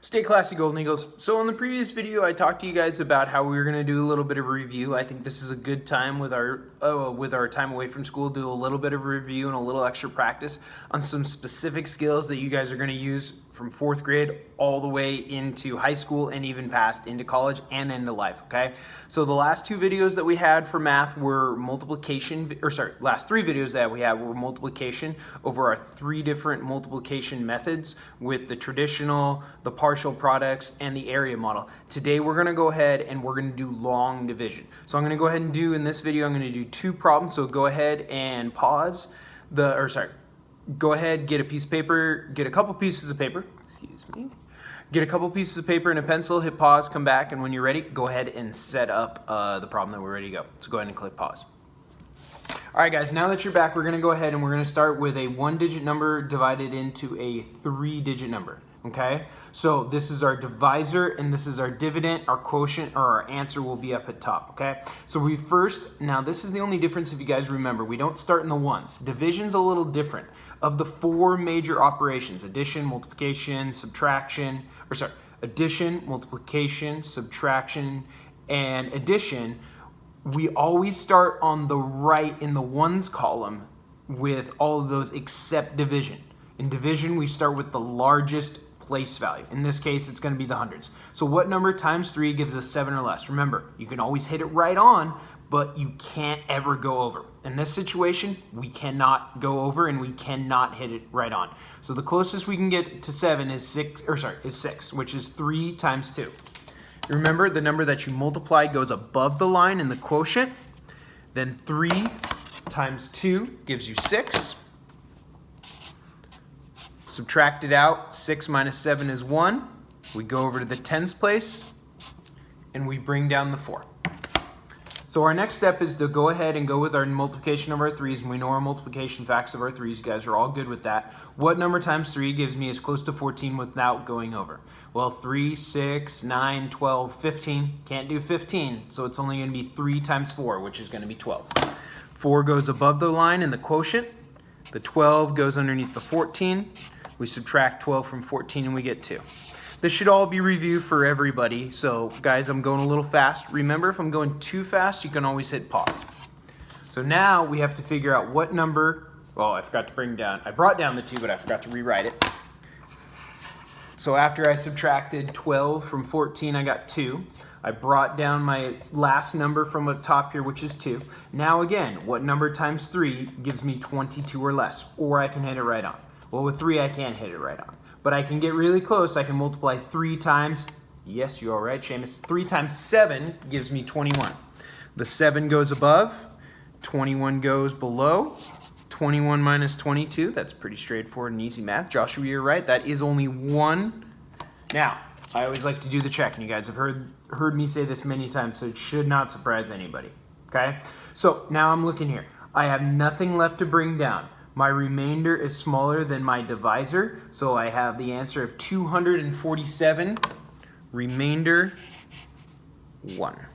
Stay classy, Golden Eagles. So in the previous video, I talked to you guys about how we were going to do a little bit of a review. I think this is a good time with our time away from school, do a little bit of a review and a little extra practice on some specific skills that you guys are going to use from 4th grade all the way into high school and even past into college and into life, okay? So the last two videos that we had for math were last three videos that we had were multiplication over our 3 different multiplication methods with the traditional, the partial products, and the area model. Today we're gonna go ahead and we're gonna do long division. So I'm gonna go ahead and do, in this video, I'm gonna do 2 problems. So go ahead and go ahead, get a piece of paper, get a couple pieces of paper, get a couple pieces of paper and a pencil, hit pause, come back, and when you're ready, go ahead and set up the problem that we're ready to go. So go ahead and click pause. All right, guys, now that you're back, we're gonna go ahead and we're gonna start with a 1-digit number divided into a 3-digit number, okay? So this is our divisor and this is our dividend. Our quotient or our answer will be up at top, okay? So now this is the only difference if you guys remember, we don't start in the ones. Division's a little different. Of the 4 major operations, addition, multiplication, subtraction, addition, multiplication, subtraction, and addition, we always start on the right in the ones column with all of those except division. In division, we start with the largest place value. In this case, it's going to be the hundreds. So what number times 3 gives us 7 or less? Remember, you can always hit it right on, but you can't ever go over. In this situation, we cannot go over and we cannot hit it right on. So the closest we can get to 7 is 6, which is 3 times 2. Remember, the number that you multiply goes above the line in the quotient. Then 3 times 2 gives you 6. Subtract it out. 6 minus 7 is 1. We go over to the tens place, and we bring down the 4. So our next step is to go ahead and go with our multiplication of our 3's, and we know our multiplication facts of our 3's. You guys are all good with that. What number times 3 gives me as close to 14 without going over? Well, 3, 6, 9, 12, 15. Can't do 15, so it's only going to be 3 times 4, which is going to be 12. 4 goes above the line in the quotient. The 12 goes underneath the 14. We subtract 12 from 14 and we get 2. This should all be reviewed for everybody. So guys, I'm going a little fast. Remember, if I'm going too fast, you can always hit pause. So now we have to figure out what number, I brought down the 2, but I forgot to rewrite it. So after I subtracted 12 from 14, I got 2. I brought down my last number from the top here, which is 2. Now again, what number times 3 gives me 22 or less, or I can hit it right on. Well, with 3, I can't hit it right on. But I can get really close. I can multiply 3 times, yes, you're all right, Seamus. 3 times 7 gives me 21. The 7 goes above, 21 goes below. 21 minus 22, that's pretty straightforward and easy math. Joshua, you're right, that is only 1. Now, I always like to do the check, and you guys have heard me say this many times, so it should not surprise anybody, okay? So now I'm looking here. I have nothing left to bring down. My remainder is smaller than my divisor, so I have the answer of 247, remainder 1.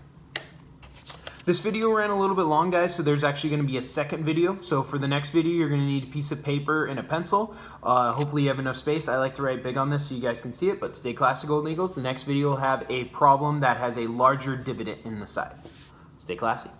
This video ran a little bit long, guys, so there's actually going to be a second video. So for the next video, you're going to need a piece of paper and a pencil. Hopefully you have enough space. I like to write big on this so you guys can see it, but stay classy, Golden Eagles. The next video will have a problem that has a larger dividend in the side. Stay classy.